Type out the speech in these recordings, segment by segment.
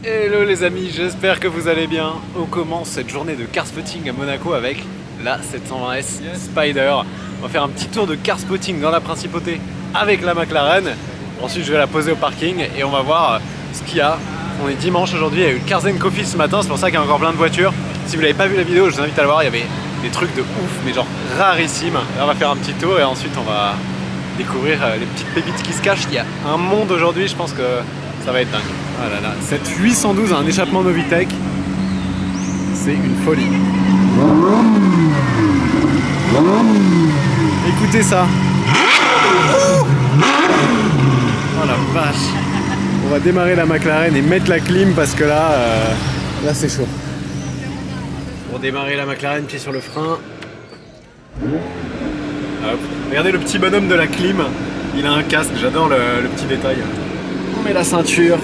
Hello les amis, j'espère que vous allez bien. On commence cette journée de car spotting à Monaco avec la 720S Spider. On va faire un petit tour de car spotting dans la principauté avec la McLaren. Ensuite je vais la poser au parking et on va voir ce qu'il y a. On est dimanche aujourd'hui, il y a eu le Cars & Coffee ce matin, c'est pour ça qu'il y a encore plein de voitures. Si vous n'avez pas vu la vidéo, je vous invite à la voir, il y avait des trucs de ouf, mais genre rarissimes. Là on va faire un petit tour et ensuite on va découvrir les petites pépites qui se cachent. Il y a un monde aujourd'hui, je pense que ça va être dingue. Ah là là, cette 812 a un échappement Novitec, c'est une folie. Écoutez ça. Oh la vache. On va démarrer la McLaren et mettre la clim parce que là, là c'est chaud. Pour démarrer la McLaren, pied sur le frein. Hop. Regardez le petit bonhomme de la clim, il a un casque, j'adore le petit détail. On met la ceinture.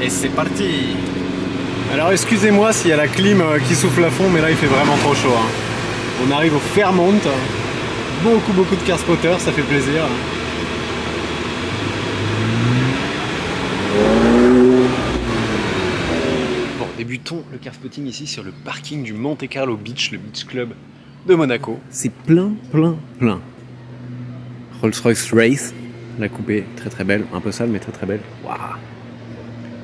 Et c'est parti. Alors excusez-moi s'il y a la clim qui souffle à fond, mais là il fait vraiment trop chaud. Hein. On arrive au Fairmont. Beaucoup de car spotters, ça fait plaisir. Bon, débutons le car spotting ici sur le parking du Monte Carlo Beach, le Beach Club de Monaco. C'est plein. Rolls-Royce Wraith, la coupée très belle, un peu sale mais très belle. Waouh.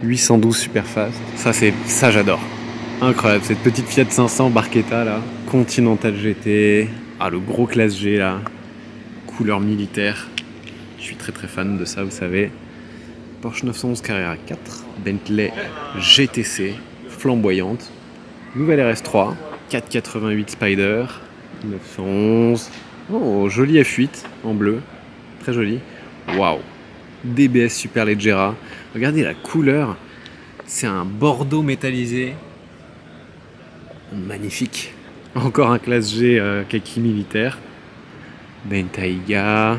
812 super fast, ça j'adore. Incroyable, cette petite Fiat 500 Barchetta là, Continental GT, ah le gros classe G là, couleur militaire. Je suis très fan de ça, vous savez. Porsche 911 Carrera 4, Bentley GTC, flamboyante, nouvelle RS3, 488 Spider, 911, oh joli F8 en bleu, très joli, waouh. DBS Superleggera, regardez la couleur, c'est un bordeaux métallisé, magnifique. Encore un classe G kaki militaire, Bentayga,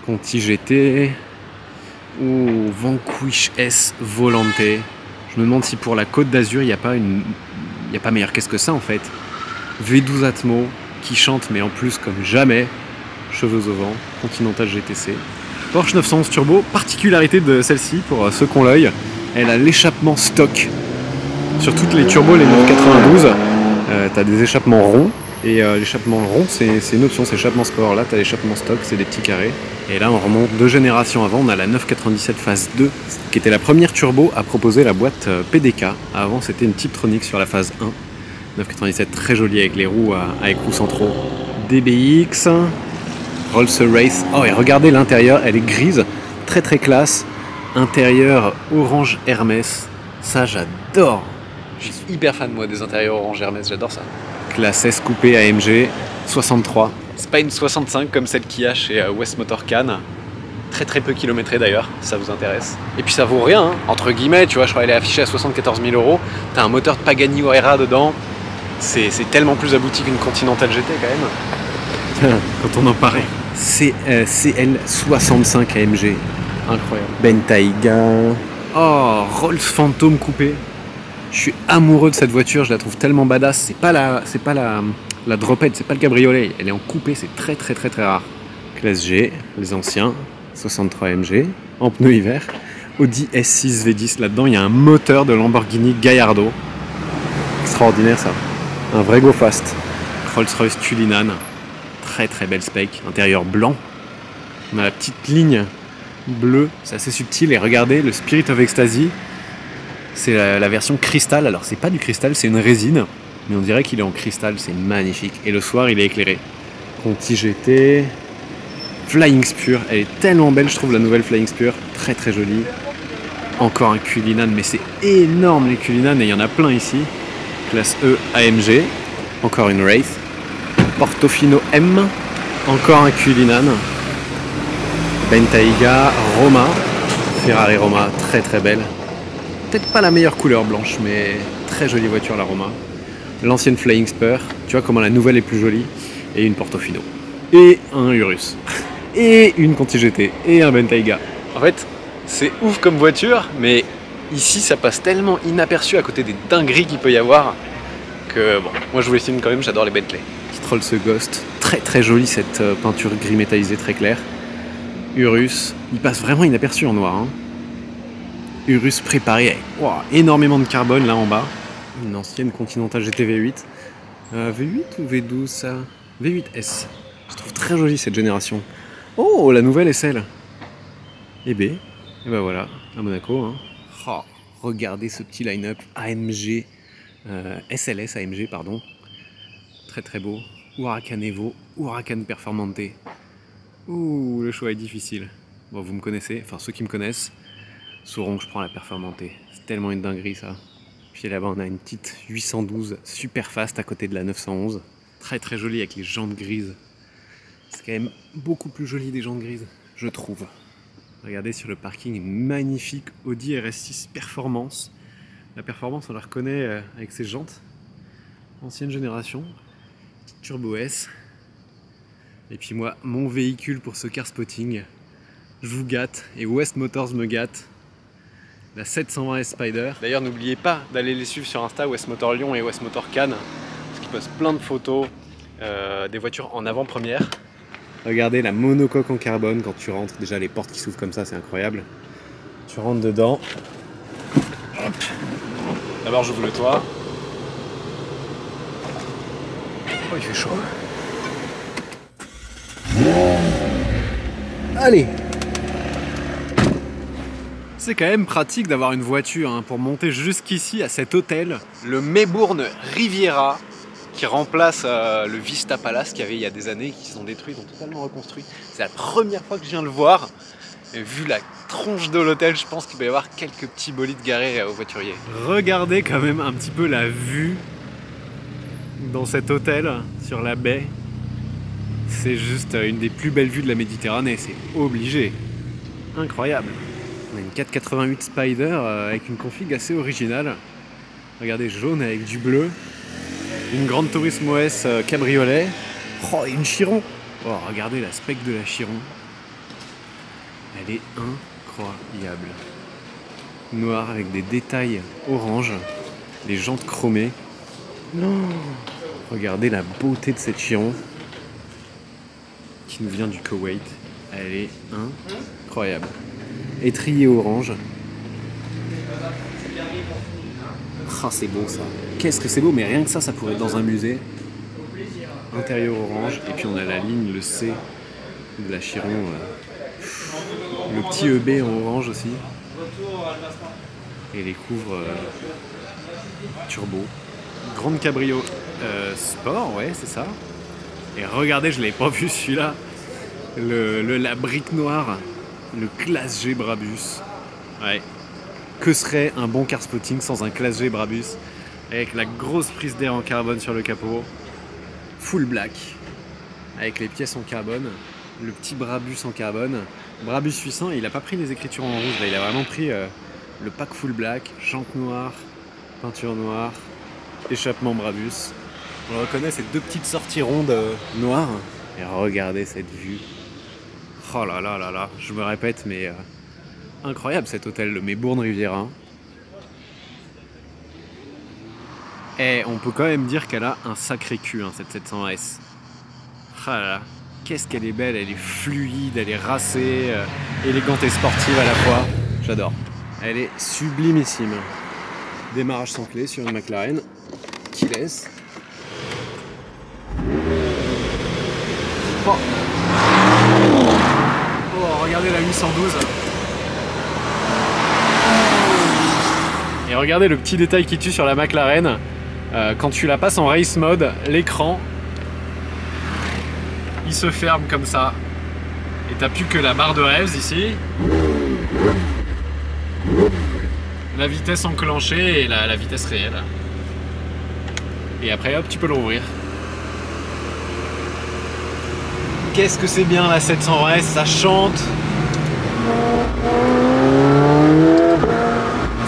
Conti GT, ou Vanquish S Volante. Je me demande si pour la Côte d'Azur il n'y a pas meilleur qu'est-ce que ça en fait. V12 Atmo qui chante mais en plus comme jamais, cheveux au vent, Continental GTC. Porsche 911 Turbo, particularité de celle-ci pour ceux qui ont l'œil, elle a l'échappement stock. Sur toutes les turbos, les 992, tu as des échappements ronds. Et l'échappement rond, c'est une option, c'est l'échappement sport. Là, tu as l'échappement stock, c'est des petits carrés. Et là, on remonte 2 générations avant, on a la 997 phase 2, qui était la première turbo à proposer la boîte PDK. Avant, c'était une Tiptronic sur la phase 1. 997, très jolie avec les roues à écrous centraux. DBX. Rolls-Royce. Oh et regardez l'intérieur, elle est grise, très classe. Intérieur orange Hermès, ça j'adore. Je suis hyper fan moi des intérieurs orange Hermès, j'adore ça. Classe S coupé AMG 63. C'est pas une 65 comme celle qu'il y a chez West Motor Cannes. Très peu kilométrée d'ailleurs, si ça vous intéresse. Et puis ça vaut rien, hein. Entre guillemets, tu vois, je crois qu'elle est affichée à 74 000 €. T'as un moteur de Pagani Huayra dedans. C'est tellement plus abouti qu'une Continental GT quand même. Quand on en paraît. CL65 AMG, incroyable. Bentayga, oh Rolls Phantom coupé. Je suis amoureux de cette voiture, je la trouve tellement badass. C'est pas la dropette, c'est pas le cabriolet, elle est en coupé, c'est très rare. Classe G, les anciens, 63 AMG, en pneus hiver. Audi S6 V10, là-dedans il y a un moteur de Lamborghini Gallardo. Extraordinaire ça, un vrai go fast. Rolls-Royce Cullinan. Très belle spec, intérieur blanc. On a la petite ligne bleue, c'est assez subtil. Et regardez, le Spirit of Ecstasy, c'est la version cristal. Alors c'est pas du cristal, c'est une résine, mais on dirait qu'il est en cristal, c'est magnifique. Et le soir, il est éclairé. Conti GT, Flying Spur, elle est tellement belle, je trouve la nouvelle Flying Spur, très jolie. Encore un Cullinan, mais c'est énorme les Cullinan, et il y en a plein ici. Classe E AMG, encore une Wraith. Portofino M, encore un Cullinan, Bentayga, Roma, Ferrari Roma, très belle. Peut-être pas la meilleure couleur blanche, mais très jolie voiture la Roma. L'ancienne Flying Spur, tu vois comment la nouvelle est plus jolie, et une Portofino. Et un Urus, et une Conti GT, et un Bentayga. En fait, c'est ouf comme voiture, mais ici ça passe tellement inaperçu à côté des dingueries qu'il peut y avoir, que bon, moi je vous les filme quand même, j'adore les Bentley. Rolls Ghost, très jolie cette peinture gris métallisé très claire. Urus, il passe vraiment inaperçu en noir. Hein. Urus préparé avec énormément de carbone là en bas. Une ancienne Continental GT V8. V8 ou V12 ça? V8S. Je trouve très jolie cette génération. Oh, la nouvelle est celle. Et B. Et ben voilà, à Monaco. Hein. Oh, regardez ce petit line-up AMG, SLS AMG, pardon. Très très beau. Huracan Evo, Huracan Performante. Ouh, le choix est difficile. Bon, vous me connaissez, enfin ceux qui me connaissent sauront que je prends la Performante. C'est tellement une dinguerie ça. Puis là-bas on a une petite 812 super fast à côté de la 911. Très très jolie avec les jantes grises. C'est quand même beaucoup plus joli des jantes grises, je trouve. Regardez sur le parking une magnifique Audi RS6 Performance. La Performance on la reconnaît avec ses jantes. Ancienne génération. Petite Turbo S. Et puis moi, mon véhicule pour ce car spotting, je vous gâte et West Motors me gâte. La 720S Spider. D'ailleurs, n'oubliez pas d'aller les suivre sur Insta, West Motor Lyon et West Motor Cannes, parce qu'ils postent plein de photos des voitures en avant-première. Regardez la monocoque en carbone quand tu rentres. Déjà, les portes qui s'ouvrent comme ça, c'est incroyable. Tu rentres dedans. Hop. D'abord, j'ouvre le toit. Oh, il fait chaud. Allez! C'est quand même pratique d'avoir une voiture hein, pour monter jusqu'ici à cet hôtel, le Melbourne Riviera, qui remplace le Vista Palace qu'il y avait il y a des années, qui sont détruits, donc totalement reconstruits. C'est la première fois que je viens le voir. Et vu la tronche de l'hôtel, je pense qu'il va y avoir quelques petits bolides garés aux voituriers. Regardez quand même un petit peu la vue dans cet hôtel sur la baie. C'est juste une des plus belles vues de la Méditerranée, c'est obligé. Incroyable. On a une 488 Spider avec une config assez originale. Regardez, jaune avec du bleu. Une grande Turismo S cabriolet. Oh, et une Chiron. Oh, regardez la spec de la Chiron. Elle est incroyable. Noire avec des détails orange. Les jantes chromées. Oh, regardez la beauté de cette Chiron. Qui nous vient du Koweït. Elle est incroyable. Étrier orange. Ah, c'est beau ça. Qu'est-ce que c'est beau, mais rien que ça pourrait être dans un musée. Intérieur orange. Et puis on a la ligne, le C de la Chiron. Le petit EB en orange aussi. Et les couvres turbo. Grande cabrio sport, ouais, c'est ça. Et regardez, je l'avais pas vu celui-là. La brique noire. Le Classe G Brabus. Ouais. Que serait un bon car spotting sans un Classe G Brabus? Avec la grosse prise d'air en carbone sur le capot. Full black. Avec les pièces en carbone. Le petit Brabus en carbone. Brabus 800, il a pas pris les écritures en rouge. Là, il a vraiment pris le pack full black. Jantes noires. Peinture noire. Échappement Brabus. On reconnaît ces deux petites sorties rondes noires. Et regardez cette vue. Oh là là là là, je me répète, mais incroyable cet hôtel, le Melbourne Riviera. Et on peut quand même dire qu'elle a un sacré cul, hein, cette 700S. Ah là là, qu'est-ce qu'elle est belle, elle est fluide, elle est racée, élégante et sportive à la fois. J'adore. Elle est sublimissime. Démarrage sans clé sur une McLaren qui laisse. Oh. Oh, regardez la 812. Et regardez le petit détail qui tue sur la McLaren. Quand tu la passes en race mode, l'écran il se ferme comme ça. Et t'as plus que la barre de revs ici. La vitesse enclenchée et la vitesse réelle. Et après hop, tu peux le rouvrir. Qu'est-ce que c'est bien la 720S, ça chante.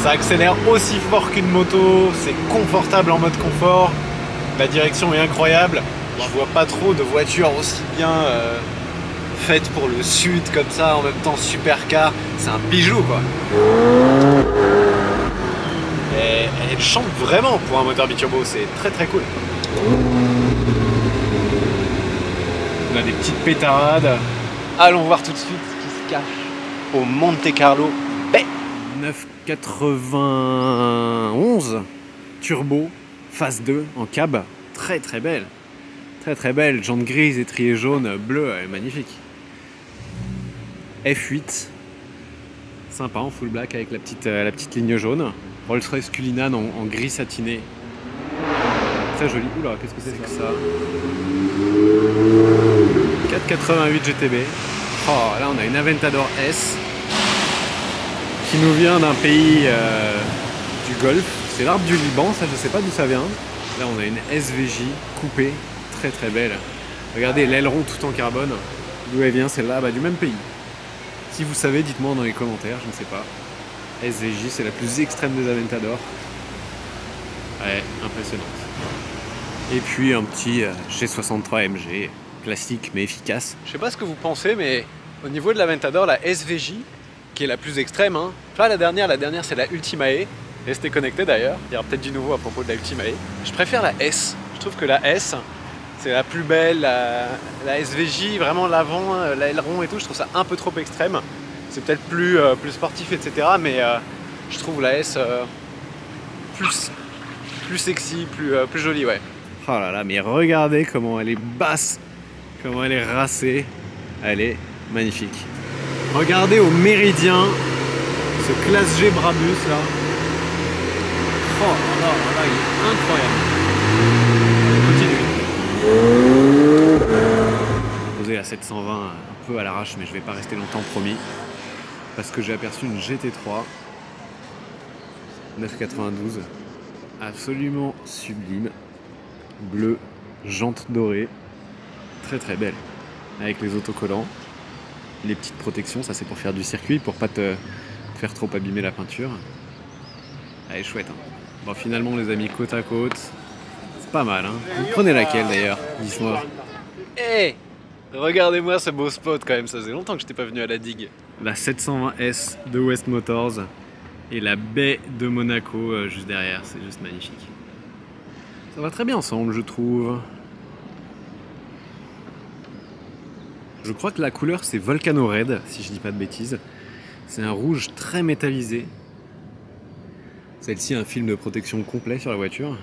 Ça accélère aussi fort qu'une moto, c'est confortable en mode confort. La direction est incroyable. Je vois pas trop de voitures aussi bien faites pour le sud comme ça, en même temps supercar. C'est un bijou quoi. Et elle chante vraiment pour un moteur biturbo, c'est très très cool. On a des petites pétarades. Allons voir tout de suite ce qui se cache au Monte Carlo Bay. 991 turbo phase 2 en cab, très très belle, jante grise, étrier jaune, bleu, elle est magnifique. F8, sympa en full black avec la petite ligne jaune. Rolls-Royce Cullinan en gris satiné, très joli. Oula, qu'est-ce que c'est que ça? 488 GTB. Oh, là on a une Aventador S qui nous vient d'un pays du Golfe. C'est l'arbre du Liban, ça je sais pas d'où ça vient. Là on a une SVJ coupée, très très belle. Regardez l'aileron tout en carbone. D'où elle vient celle-là? Du même pays. Si vous savez, dites-moi dans les commentaires, je ne sais pas. SVJ, c'est la plus extrême des Aventador. Ouais, impressionnante. Et puis un petit G63 MG, classique mais efficace. Je sais pas ce que vous pensez, mais au niveau de l'Aventador, la SVJ, qui est la plus extrême, hein. Pas la dernière c'est la Ultimae. Restez connectés d'ailleurs, il y aura peut-être du nouveau à propos de la Ultimae. Je préfère la S. Je trouve que la S, c'est la plus belle. La SVJ, vraiment l'avant, l'aileron et tout, je trouve ça un peu trop extrême. C'est peut-être plus sportif, etc. Mais je trouve la S plus sexy, plus jolie, ouais. Oh là là, mais regardez comment elle est basse, comment elle est racée. Elle est magnifique. Regardez au méridien, ce classe G Brabus là. Oh là là, il est incroyable. Continue. Posé à 720, un peu à l'arrache, mais je vais pas rester longtemps, promis. Parce que j'ai aperçu une GT3 992, absolument sublime, bleu, jante dorée, très très belle, avec les autocollants, les petites protections, ça c'est pour faire du circuit, pour pas te faire trop abîmer la peinture. Elle est chouette, hein. Bon, finalement les amis, côte à côte, c'est pas mal, hein. Vous prenez laquelle d'ailleurs? Dites-moi. Hey, regardez-moi ce beau spot quand même, ça faisait longtemps que j'étais pas venu à la digue. La 720S de West Motors et la baie de Monaco juste derrière, c'est juste magnifique. Ça va très bien ensemble, je trouve. Je crois que la couleur c'est Volcano Red, si je dis pas de bêtises. C'est un rouge très métallisé. Celle-ci a un film de protection complet sur la voiture.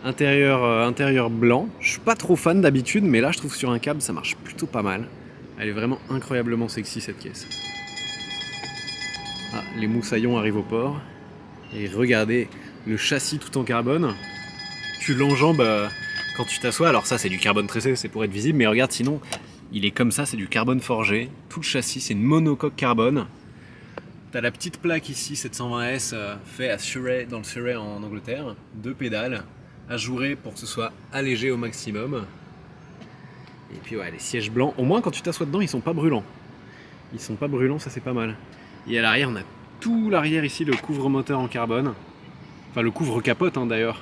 Intérieur blanc. Je suis pas trop fan d'habitude, mais là je trouve sur un cab ça marche plutôt pas mal. Elle est vraiment incroyablement sexy cette caisse. Ah, les moussaillons arrivent au port. Et regardez le châssis tout en carbone. Tu l'enjambes quand tu t'assois. Alors ça c'est du carbone tressé, c'est pour être visible, mais regarde sinon il est comme ça, c'est du carbone forgé. Tout le châssis c'est une monocoque carbone. T'as la petite plaque ici, 720S, fait à Surrey, dans le Surrey en Angleterre. 2 pédales, ajourées pour que ce soit allégé au maximum. Et puis ouais, les sièges blancs, au moins quand tu t'assois dedans, ils sont pas brûlants. Ils sont pas brûlants, ça c'est pas mal. Et à l'arrière, on a tout l'arrière ici, le couvre-moteur en carbone. Enfin, le couvre-capote hein, d'ailleurs.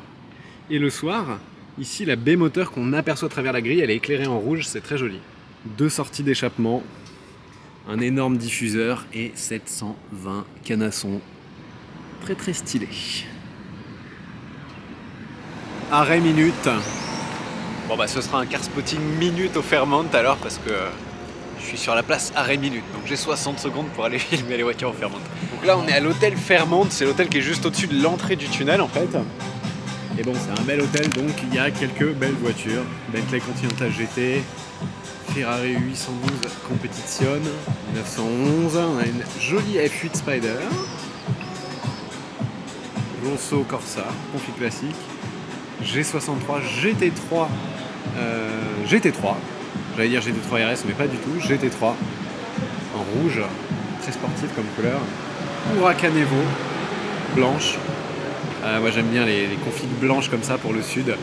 Et le soir, ici, la baie moteur qu'on aperçoit à travers la grille, elle est éclairée en rouge, c'est très joli. 2 sorties d'échappement. Un énorme diffuseur et 720 canassons. Très très stylé. Arrêt minute. Bon bah ce sera un car spotting minute au Fairmont alors parce que je suis sur la place arrêt minute. Donc j'ai 60 secondes pour aller filmer les voitures au Fairmont. Donc là on est à l'hôtel Fairmont, c'est l'hôtel qui est juste au-dessus de l'entrée du tunnel en fait. Et bon c'est un bel hôtel donc il y a quelques belles voitures. Bentley Continental GT. Ferrari 812 Competition 911, on a une jolie F8 Spider, Lonso Corsa, config classique, G63 GT3, j'allais dire GT3 RS mais pas du tout, GT3 en rouge, très sportif comme couleur, Huracan Evo, blanche, moi j'aime bien les configs blanches comme ça pour le sud,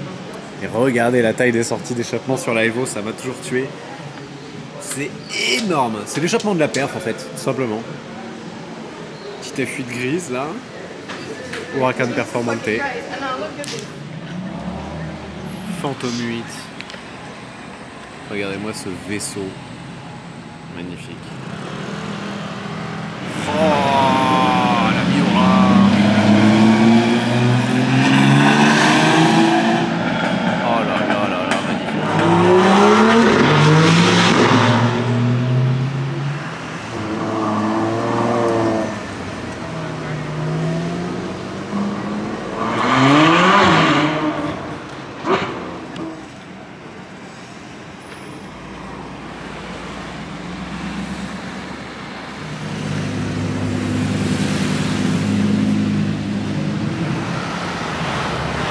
et regardez la taille des sorties d'échappement sur la Evo, ça m'a toujours tué. C'est énorme, c'est l'échappement de la perf en fait, tout simplement. Petite F8 grise là, Huracan Performante, Phantom 8. Regardez-moi ce vaisseau, magnifique. Oh, la Miura. Oh là là là là, magnifique.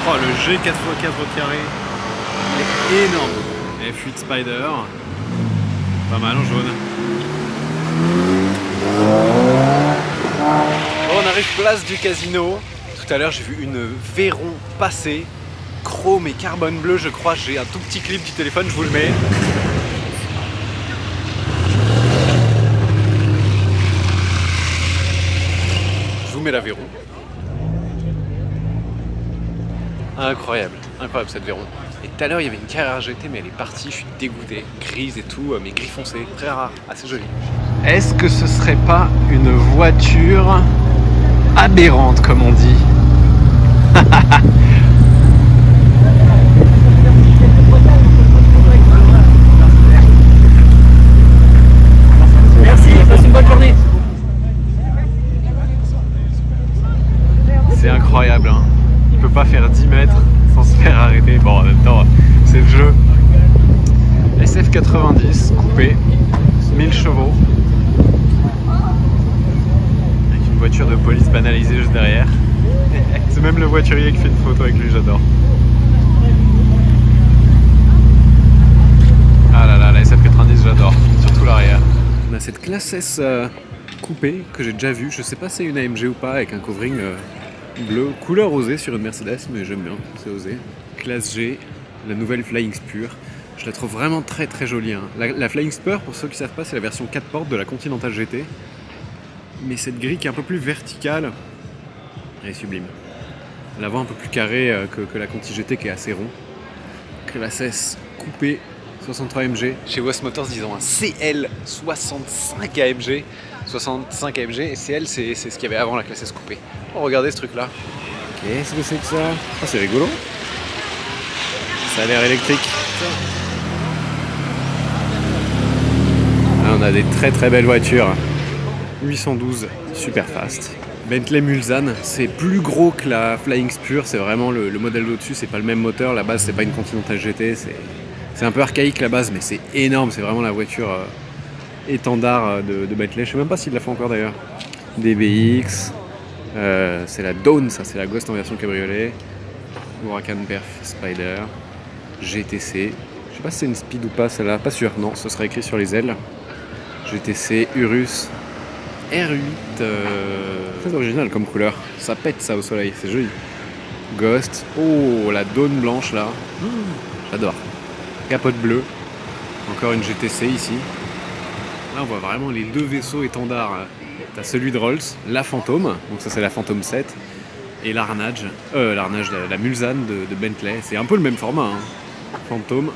Oh, le G4x4 carré est énorme. F8 Spider, pas mal en jaune. Bon, on arrive place du casino. Tout à l'heure j'ai vu une Veyron passer, chrome et carbone bleu je crois. J'ai un tout petit clip du téléphone, je vous le mets. Je vous mets la Veyron. Incroyable, incroyable cette Veyron. Et tout à l'heure il y avait une Carrera GT mais elle est partie, je suis dégoûté. Grise et tout, mais gris foncé, très rare, assez joli. Est-ce que ce serait pas une voiture aberrante comme on dit? Merci, passe une bonne journée. C'est incroyable, hein. Il peut pas faire 10 mètres sans se faire arrêter. Bon, en même temps, c'est le jeu. SF90 coupé, 1000 chevaux. Avec une voiture de police banalisée juste derrière. C'est même le voiturier qui fait une photo avec lui, j'adore. Ah là là, la SF90 j'adore, surtout l'arrière. On a cette classe S coupée que j'ai déjà vue, je sais pas si c'est une AMG ou pas, avec un covering bleu, couleur osée sur une Mercedes, mais j'aime bien, c'est osé. Classe G, la nouvelle Flying Spur. Je la trouve vraiment très très jolie. Hein. La Flying Spur, pour ceux qui savent pas, c'est la version 4 portes de la Continental GT. Mais cette grille qui est un peu plus verticale, elle est sublime. L'avant un peu plus carré que la Conti GT qui est assez rond. Classe S coupée, 63 AMG. Chez West Motors, ils ont un CL65 AMG. 65 AMG et CL c'est ce qu'il y avait avant la classe S coupée. Oh, regardez ce truc là. Qu'est-ce que c'est que ça? Oh, c'est rigolo. Ça a l'air électrique. Ah, on a des très très belles voitures. 812 super fast. Bentley Mulsanne, c'est plus gros que la Flying Spur, c'est vraiment le modèle d'au-dessus, c'est pas le même moteur, la base c'est pas une Continental GT, c'est un peu archaïque la base mais c'est énorme, c'est vraiment la voiture étendard de Bentley, je sais même pas s'il la fait encore d'ailleurs. DBX, c'est la Dawn, ça c'est la Ghost en version cabriolet, Huracan Perf Spider, GTC, je sais pas si c'est une Speed ou pas celle-là, pas sûr, non, ce sera écrit sur les ailes. GTC, Urus, R8, très original comme couleur, ça pète ça au soleil, c'est joli. Ghost, oh la Dawn blanche là, j'adore. Capote bleue, encore une GTC ici. Là on voit vraiment les deux vaisseaux étendards. T'as celui de Rolls, la Phantom, donc ça c'est la Phantom 7, et l'Arnage, la Mulsanne de Bentley, c'est un peu le même format, hein. Phantom,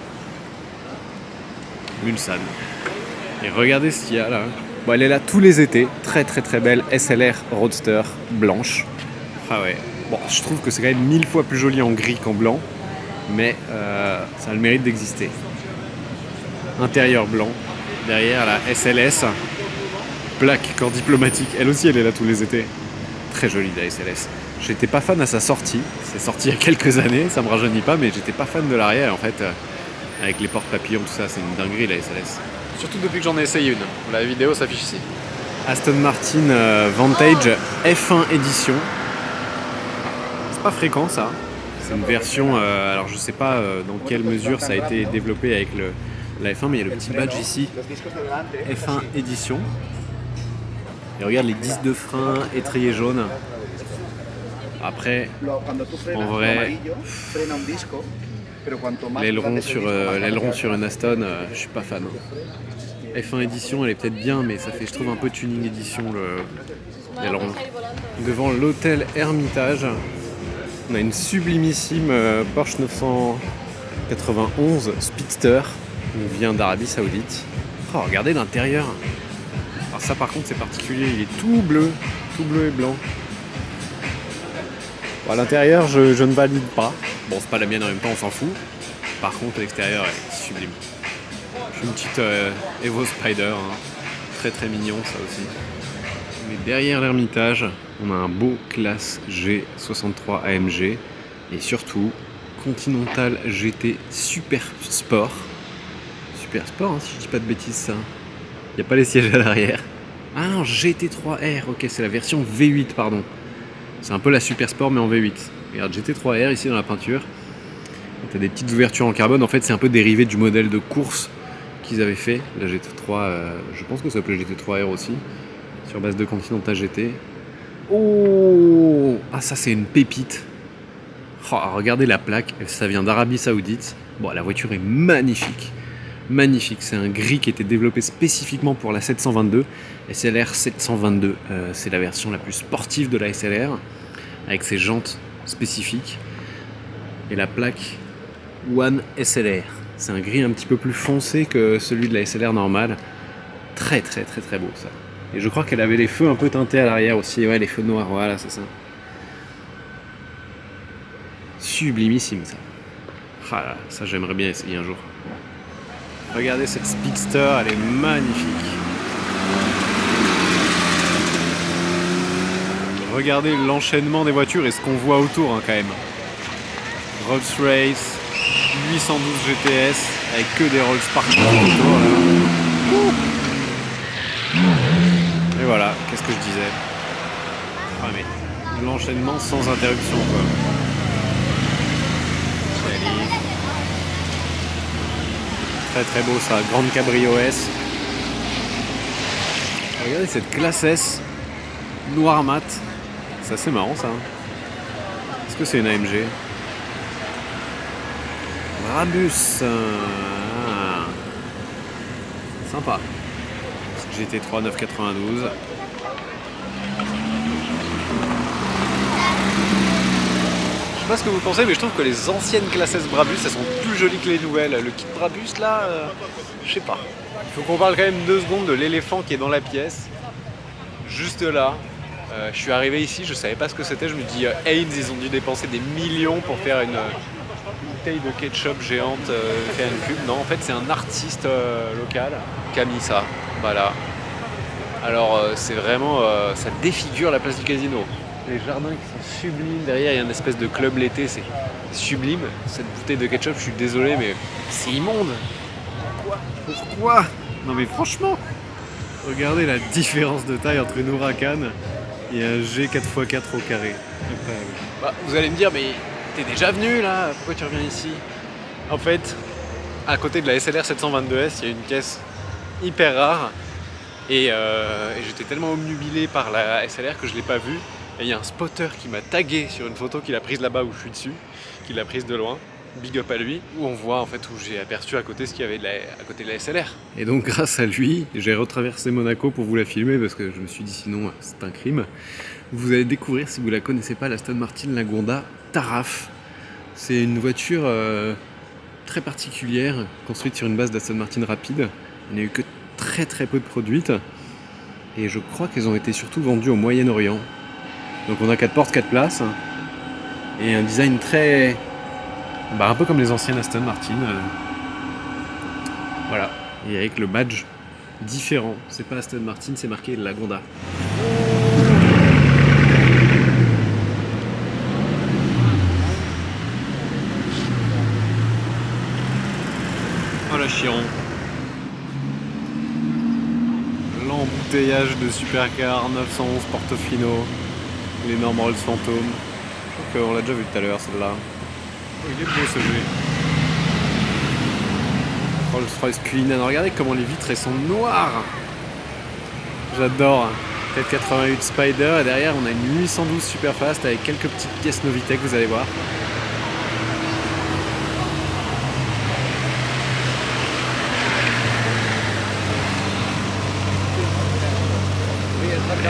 Mulsanne. Et regardez ce qu'il y a là. Bon, elle est là tous les étés, très très très belle SLR Roadster blanche. Ah ouais, bon je trouve que c'est quand même 1000 fois plus joli en gris qu'en blanc, mais ça a le mérite d'exister. Intérieur blanc, derrière la SLS, plaque corps diplomatique, elle aussi elle est là tous les étés. Très jolie la SLS. J'étais pas fan à sa sortie, c'est sorti il y a quelques années, ça me rajeunit pas, mais j'étais pas fan de l'arrière en fait. Avec les portes papillons, tout ça, c'est une dinguerie la SLS. Surtout depuis que j'en ai essayé une. La vidéo s'affiche ici. Aston Martin Vantage F1 édition. C'est pas fréquent ça. C'est une version, alors je sais pas dans quelle mesure ça a été développé avec la F1, mais il y a le petit badge ici. F1 édition. Et regarde les disques de frein, étrier jaune. Après, en vrai, l'aileron sur une Aston, je suis pas fan. F1 édition, elle est peut-être bien, mais ça fait, je trouve, un peu tuning édition l'aileron. Devant l'hôtel Hermitage, on a une sublimissime Porsche 991 Speedster, qui vient d'Arabie Saoudite. Oh, regardez l'intérieur. Alors ça, par contre, c'est particulier. Il est tout bleu et blanc. Bon, à l'intérieur, je ne valide pas. Bon, c'est pas la mienne en même temps, on s'en fout. Par contre, l'extérieur est sublime. Une petite Evo Spider, hein. Très très mignon ça aussi. Mais derrière l'Hermitage, on a un beau classe G63 AMG et surtout Continental GT Super Sport. Super Sport, hein, si je dis pas de bêtises ça. Il n'y a pas les sièges à l'arrière. Ah non, GT3R, ok, c'est la version V8, pardon. C'est un peu la Super Sport mais en V8. Regarde, GT3R ici dans la peinture. Tu as des petites ouvertures en carbone. En fait, c'est un peu dérivé du modèle de course qu'ils avaient fait. La GT3, je pense que ça s'appelait GT3R aussi, sur base de Continental GT. Oh, ah, ça c'est une pépite. Oh, regardez la plaque, ça vient d'Arabie Saoudite. Bon, la voiture est magnifique. Magnifique, c'est un gris qui a été développé spécifiquement pour la 722. SLR 722, c'est la version la plus sportive de la SLR, avec ses jantes spécifiques. Et la plaque One SLR. C'est un gris un petit peu plus foncé que celui de la SLR normale. Très très très très beau ça. Et je crois qu'elle avait les feux un peu teintés à l'arrière aussi. Ouais, les feux noirs, voilà, c'est ça. Sublimissime ça. Ah là, ça j'aimerais bien essayer un jour. Regardez cette Speedster, elle est magnifique. Regardez l'enchaînement des voitures et ce qu'on voit autour hein, quand même. Rolls-Royce, 812 GTS, avec que des Rolls partout autour là. Et voilà, qu'est-ce que je disais? Ah mais l'enchaînement sans interruption quoi. Très très beau ça, grande cabrio S. Regardez cette classe S noir mat. C'est assez marrant ça. Est-ce que c'est une AMG? Brabus. Sympa. GT3 992. Je sais pas ce que vous pensez, mais je trouve que les anciennes classes S Brabus, elles sont plus jolies que les nouvelles. Le kit Brabus là, je sais pas. Il faut qu'on parle quand même 2 secondes de l'éléphant qui est dans la pièce. Juste là. Je suis arrivé ici, je savais pas ce que c'était. Je me dis, Heinz, ils ont dû dépenser des millions pour faire une bouteille de ketchup géante, faire une pub. Non, en fait, c'est un artiste local qui a mis ça. Voilà. Alors, c'est vraiment, ça défigure la place du casino. Les jardins qui sont sublimes. Derrière, il y a une espèce de club l'été. C'est sublime. Cette bouteille de ketchup, je suis désolé, mais c'est immonde. Pourquoi? Non, mais franchement, regardez la différence de taille entre une Huracan et un G4x4 au carré. Incroyable. Bah, vous allez me dire, mais t'es déjà venu là? Pourquoi tu reviens ici? En fait, à côté de la SLR 722S, il y a une caisse hyper rare. Et j'étais tellement obnubilé par la SLR que je ne l'ai pas vue. Et il y a un spotter qui m'a tagué sur une photo qu'il a prise là-bas où je suis dessus, qu'il a prise de loin. Big up à lui, où on voit en fait où j'ai aperçu à côté ce qu'il y avait à côté de la SLR. Et donc grâce à lui, j'ai retraversé Monaco pour vous la filmer parce que je me suis dit sinon c'est un crime. Vous allez découvrir, si vous la connaissez pas, la Aston Martin Lagonda Taraf. C'est une voiture très particulière, construite sur une base d'Aston Martin rapide. Il n'y a eu que très très peu de produites. Et je crois qu'elles ont été surtout vendues au Moyen-Orient. Donc on a 4 portes, 4 places. Et un design très... un peu comme les anciennes Aston Martin. Voilà. Et avec le badge différent. C'est pas Aston Martin, c'est marqué Lagonda. Oh la Chiron. L'embouteillage de supercar 911 Portofino. L'énorme Rolls Phantom. Je crois qu'on l'a déjà vu tout à l'heure celle-là. Oh, il est beau ce jeu. Rolls-Royce Cullinan. Regardez comment les vitres elles sont noires. J'adore. Peut-être 88 Spider. Et derrière on a une 812 Superfast avec quelques petites pièces Novitec, vous allez voir.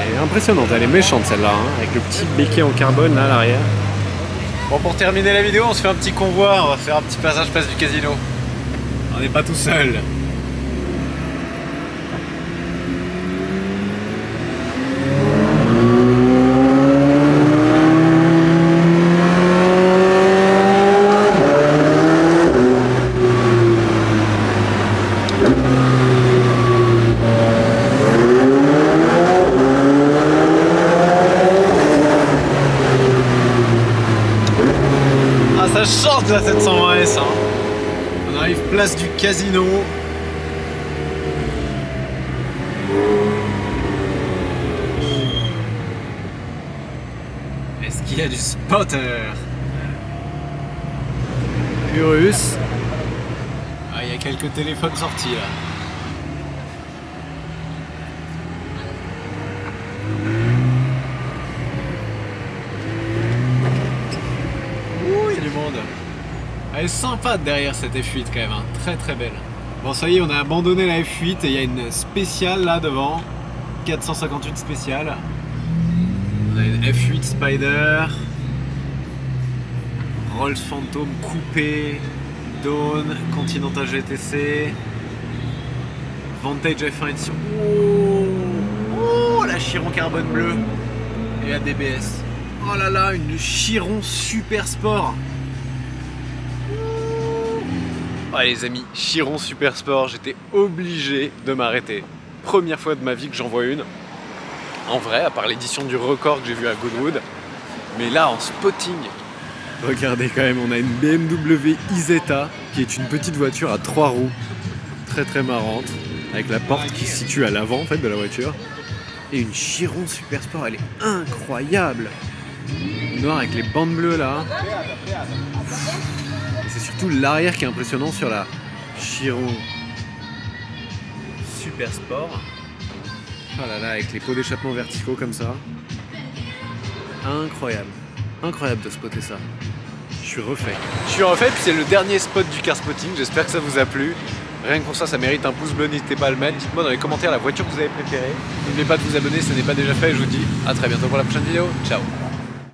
Elle est impressionnante, elle est méchante celle-là, hein, avec le petit béquet en carbone là à l'arrière. Bon, pour terminer la vidéo, on se fait un petit convoi, on va faire un petit passage place du casino. On n'est pas tout seul. Ça chante la 720S hein. On arrive place du casino. Est-ce qu'il y a du spotter? Urus. Ah, il y a quelques téléphones sortis là. Ouh, il y a du monde. Elle est sympa derrière cette F8 quand même, hein. Très très belle. Bon, ça y est, on a abandonné la F8 et il y a une spéciale là devant. 458 spéciale. On a une F8 Spider. Rolls Phantom coupé. Dawn, Continental GTC. Vantage F1 édition. Oh, la Chiron carbone bleu. Et la DBS. Oh là là, une Chiron Super Sport. Oh les amis, Chiron Super Sport, j'étais obligé de m'arrêter. Première fois de ma vie que j'en vois une. En vrai, à part l'édition du record que j'ai vu à Goodwood. Mais là, en spotting. Regardez quand même, on a une BMW Isetta, qui est une petite voiture à 3 roues. Très très marrante. Avec la porte qui se situe à l'avant en fait de la voiture. Et une Chiron Super Sport, elle est incroyable. Noir avec les bandes bleues là. Et c'est surtout l'arrière qui est impressionnant sur la Chiron Super Sport. Oh là là, avec les pots d'échappement verticaux comme ça. Incroyable. Incroyable de spotter ça. Je suis refait. Je suis refait, puis c'est le dernier spot du car spotting. J'espère que ça vous a plu. Rien que pour ça, ça mérite un pouce bleu, n'hésitez pas à le mettre. Dites-moi dans les commentaires la voiture que vous avez préférée. N'oubliez pas de vous abonner si ce n'est pas déjà fait. Je vous dis à très bientôt pour la prochaine vidéo. Ciao.